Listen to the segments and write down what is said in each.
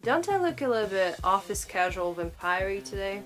Don't I look a little bit office casual vampire-y today?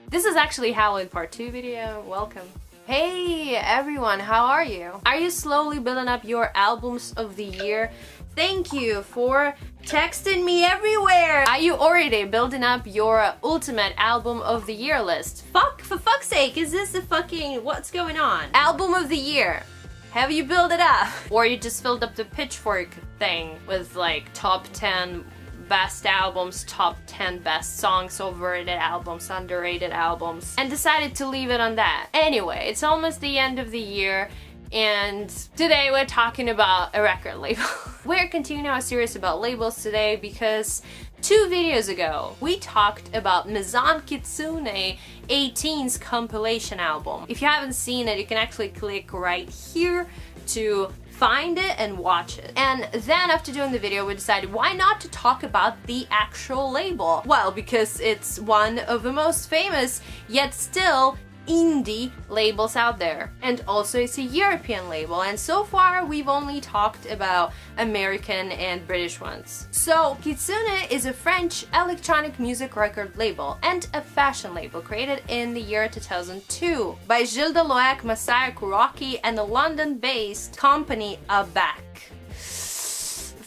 This is actually Halloween Part 2 video. Welcome. Hey everyone, how are you? Are you slowly building up your albums of the year? Thank you for texting me everywhere! Are you already building up your ultimate album of the year list? For fuck's sake, is this a fucking... what's going on? Album of the year. Have you built it up? Or you just filled up the pitchfork thing with like top 10 best albums, top 10 best songs, overrated albums, underrated albums, and decided to leave it on that. Anyway, it's almost the end of the year, and today we're talking about a record label. We're continuing our series about labels today because 2 videos ago we talked about Maison Kitsuné 18's compilation album. If you haven't seen it, you can actually click right here to find it and watch it. And then after doing the video, we decided why not to talk about the actual label? Well, because it's one of the most famous, yet still indie labels out there. And also it's a European label, and so far we've only talked about American and British ones. So KitsunE is a French electronic music record label and a fashion label created in the year 2002 by Gilles de Loac, Masaya Kuraki, and the London-based company ABAC.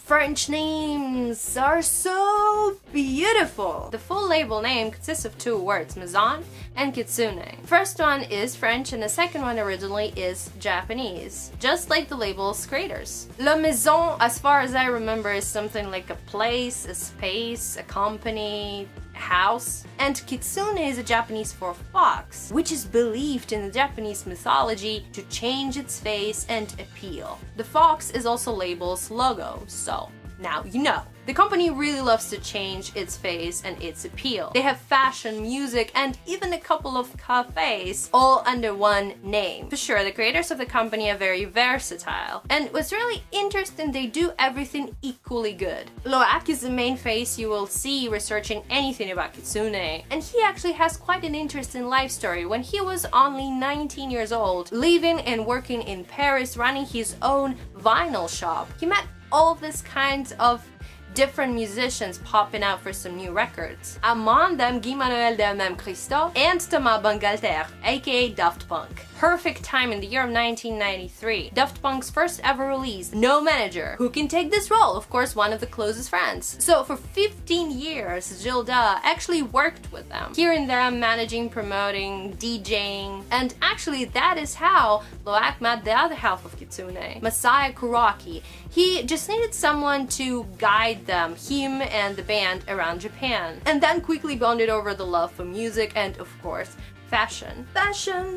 French names are so beautiful! The full label name consists of 2 words, Maison and Kitsune. First one is French and the second one originally is Japanese, just like the label's creators. La Maison, as far as I remember, is something like a place, a space, a company, house, and Kitsune is a Japanese for fox, which is believed in the Japanese mythology to change its face and appeal. The fox is also label's logo, so now you know. The company really loves to change its face and its appeal. They have fashion, music, and even a couple of cafes all under one name. For sure, the creators of the company are very versatile. And what's really interesting, they do everything equally good. Loac is the main face you will see researching anything about Kitsune. And he actually has quite an interesting life story. When he was only 19 years old, living and working in Paris, running his own vinyl shop, he met all this kinds of different musicians popping out for some new records. Among them, Guy-Manuel de Même Christophe and Thomas Bangalter, aka Daft Punk. Perfect time in the year of 1993. Daft Punk's first ever release, No Manager. Who can take this role? Of course, one of the closest friends. So for 15 years, Gilles actually worked with them, here and there managing, promoting, DJing, and actually that is how Loac met the other half of Kitsune, Masaya Kuraki. He just needed someone to guide them, him and the band, around Japan, and then quickly bonded over the love for music and, of course, fashion.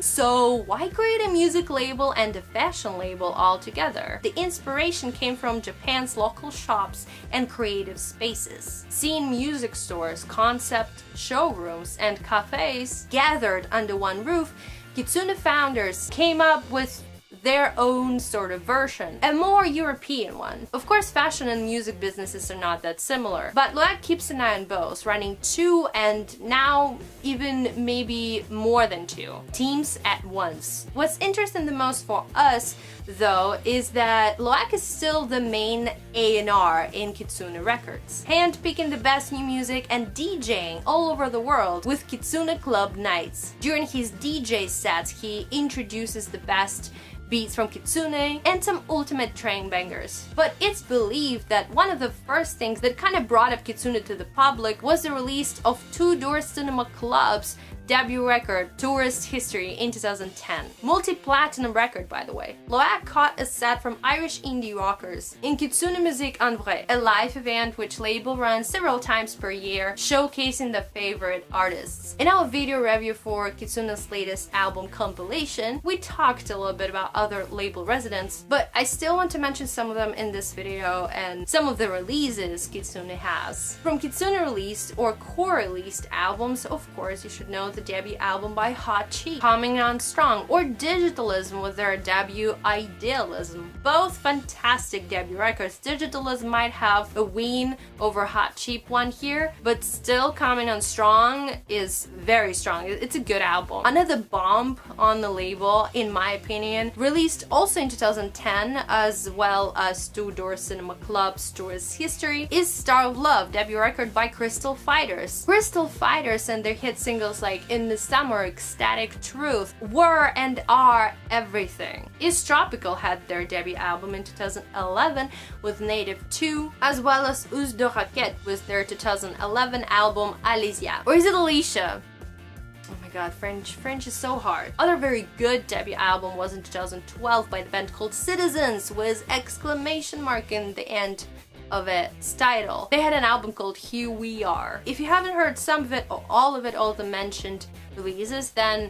So why create a music label and a fashion label all together? The inspiration came from Japan's local shops and creative spaces. Seeing music stores, concept showrooms, and cafes gathered under one roof, Kitsune founders came up with their own sort of version, a more European one. Of course, fashion and music businesses are not that similar, but Loac keeps an eye on both, running 2 and now even maybe more than 2 teams at once. What's interesting the most for us, though, is that Loac is still the main A&R in Kitsune Records, handpicking the best new music and DJing all over the world with Kitsune Club Nights. During his DJ sets, he introduces the best beats from Kitsune and some ultimate train bangers. But it's believed that one of the first things that kind of brought up Kitsune to the public was the release of Two Door Cinema Club's debut record, Tourist History, in 2010. Multi-platinum record, by the way. Loac caught a set from Irish indie rockers in Kitsuné Maison en vrai, a live event which label runs several times per year, showcasing their favorite artists. In our video review for Kitsune's latest album compilation, we talked a little bit about other label residents, but I still want to mention some of them in this video and some of the releases Kitsune has. From Kitsune released or core-released albums, of course, you should know the debut album by Hot Cheek, Coming On Strong, or Digitalism with their debut Idealism. Both fantastic debut records. Digitalism might have a win over Hot Cheap one here, but still Coming On Strong is very strong. It's a good album. Another bomb on the label, in my opinion, released also in 2010 as well as Two-Door Cinema Club's tourist history, is Star of Love, debut record by Crystal Fighters. Crystal Fighters and their hit singles like In the Summer, Ecstatic Truth were and are everything. Is Tropical had their debut album in 2011 with Native 2, as well as Us de Raquette with their 2011 album Alésia. Or is it Alicia? Oh my god, French is so hard. Other very good debut album was in 2012 by the band called Citizens with exclamation mark in the end of its title. They had an album called Here We Are. If you haven't heard some of it or all of it, all the mentioned releases, then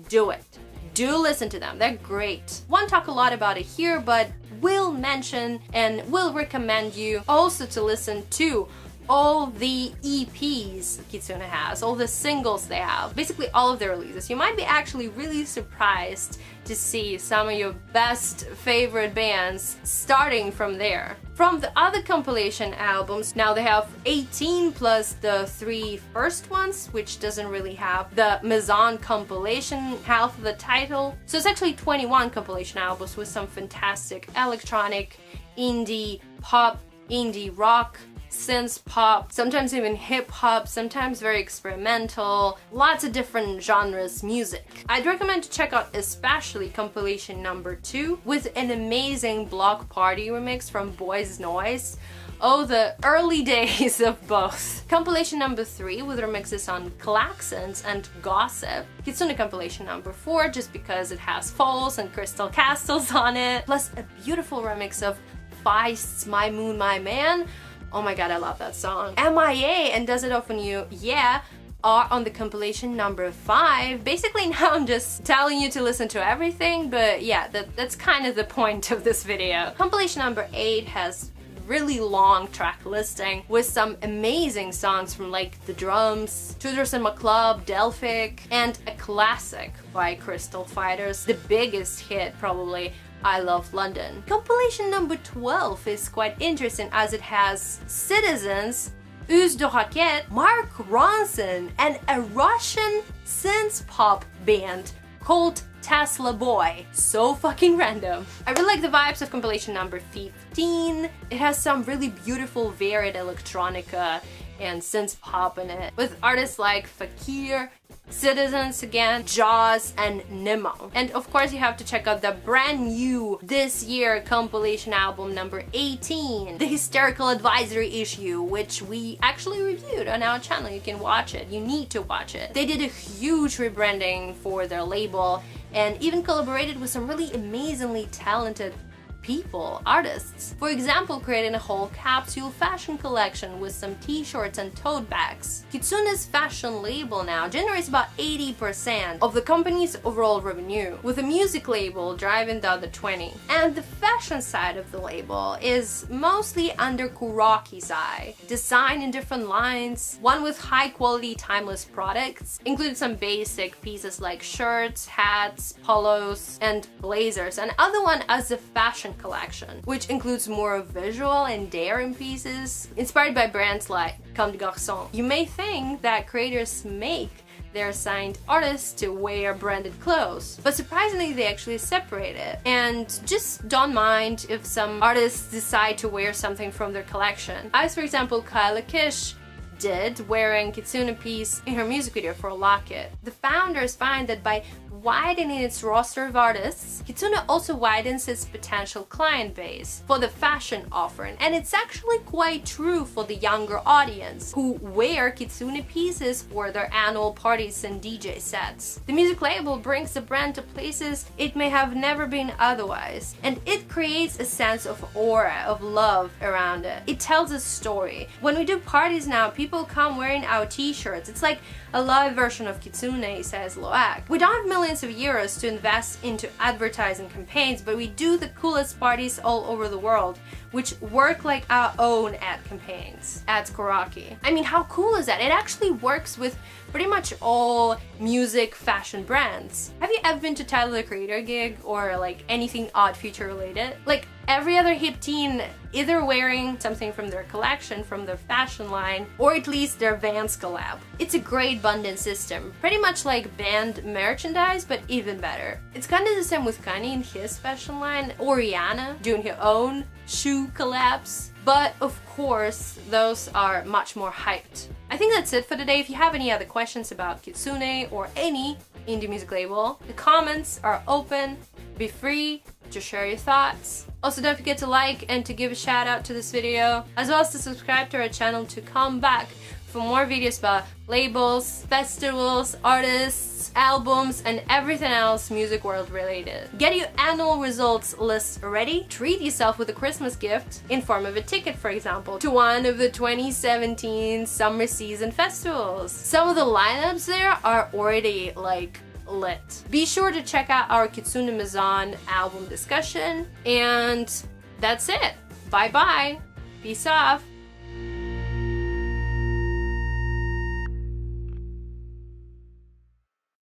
do it. Do listen to them, they're great. Won't talk a lot about it here, but will mention and will recommend you also to listen to all the EPs KitsunE has, all the singles they have, basically all of their releases. You might be actually really surprised to see some of your best favorite bands starting from there. From the other compilation albums, now they have 18 plus the 3 first ones, which doesn't really have the Maison compilation half of the title. So it's actually 21 compilation albums with some fantastic electronic, indie, pop, indie rock, synth pop, sometimes even hip hop, sometimes very experimental, lots of different genres music. I'd recommend to check out especially compilation number 2 with an amazing Block Party remix from Boys Noise. Oh, the early days of both. Compilation number 3 with remixes on Klaxons and Gossip. KitsunE compilation number 4 just because it has Falls and Crystal Castles on it, plus a beautiful remix of Feist's My Moon, My Man. Oh my god, I love that song. MIA and Does It Often You, Yeah, are on the compilation number 5. Basically now I'm just telling you to listen to everything, but yeah, that's kind of the point of this video. Compilation number 8 has really long track listing with some amazing songs from like The Drums, Two-Door Cinema Club, Delphic, and a classic by Crystal Fighters, the biggest hit probably, I Love London. Compilation number 12 is quite interesting as it has Citizens, Us de Raquette, Mark Ronson, and a Russian synth pop band called Tesla Boy. So fucking random. I really like the vibes of compilation number 15. It has some really beautiful varied electronica and synth pop in it, with artists like Fakir, Citizens again, Jaws, and Nemo. And of course you have to check out the brand new this year compilation album number 18, the Hysterical Advisory issue, which we actually reviewed on our channel. You can watch it, you need to watch it. They did a huge rebranding for their label and even collaborated with some really amazingly talented people, artists. For example, creating a whole capsule fashion collection with some t-shirts and tote bags. KitsunE's fashion label now generates about 80% of the company's overall revenue, with the music label driving the other 20%. And the fashion side of the label is mostly under Kuroki's eye. Design in different lines, one with high quality timeless products, including some basic pieces like shirts, hats, polos, and blazers, and other one as a fashion collection, which includes more visual and daring pieces inspired by brands like Comme des Garçons. You may think that creators make their assigned artists to wear branded clothes, but surprisingly they actually separate it. And just don't mind if some artists decide to wear something from their collection, as for example Kyla Kish did, wearing KitsunE piece in her music video for Locket. The founders find that by widening its roster of artists, KitsunE also widens its potential client base for the fashion offering, and it's actually quite true for the younger audience who wear KitsunE pieces for their annual parties and DJ sets. The music label brings the brand to places it may have never been otherwise, and it creates a sense of aura, of love around it. It tells a story. When we do parties now, people come wearing our t-shirts. It's like a live version of KitsunE, says Loak. We don't have millions of euros to invest into advertising campaigns, but we do the coolest parties all over the world which work like our own ad campaigns, adds Kuraki. I mean, how cool is that? It actually works with pretty much all music fashion brands. Have you ever been to Tyler the Creator gig or like anything Odd Future related? Like every other hip teen either wearing something from their collection, from their fashion line, or at least their Vans collab. It's a great bundle system, pretty much like band merchandise, but even better. It's kind of the same with Kanye and his fashion line, or Rihanna doing her own shoe collabs. But of course, those are much more hyped. I think that's it for today. If you have any other questions about KitsunE or any indie music label, the comments are open. Be free to share your thoughts. Also, don't forget to like and to give a shout out to this video, as well as to subscribe to our channel to come back for more videos about labels, festivals, artists, albums, and everything else music world related. Get your annual results list ready. Treat yourself with a Christmas gift in form of a ticket, for example, to one of the 2017 summer season festivals. Some of the lineups there are already like lit. Be sure to check out our Kitsuné Maison album discussion, and that's it. Bye bye. Peace off.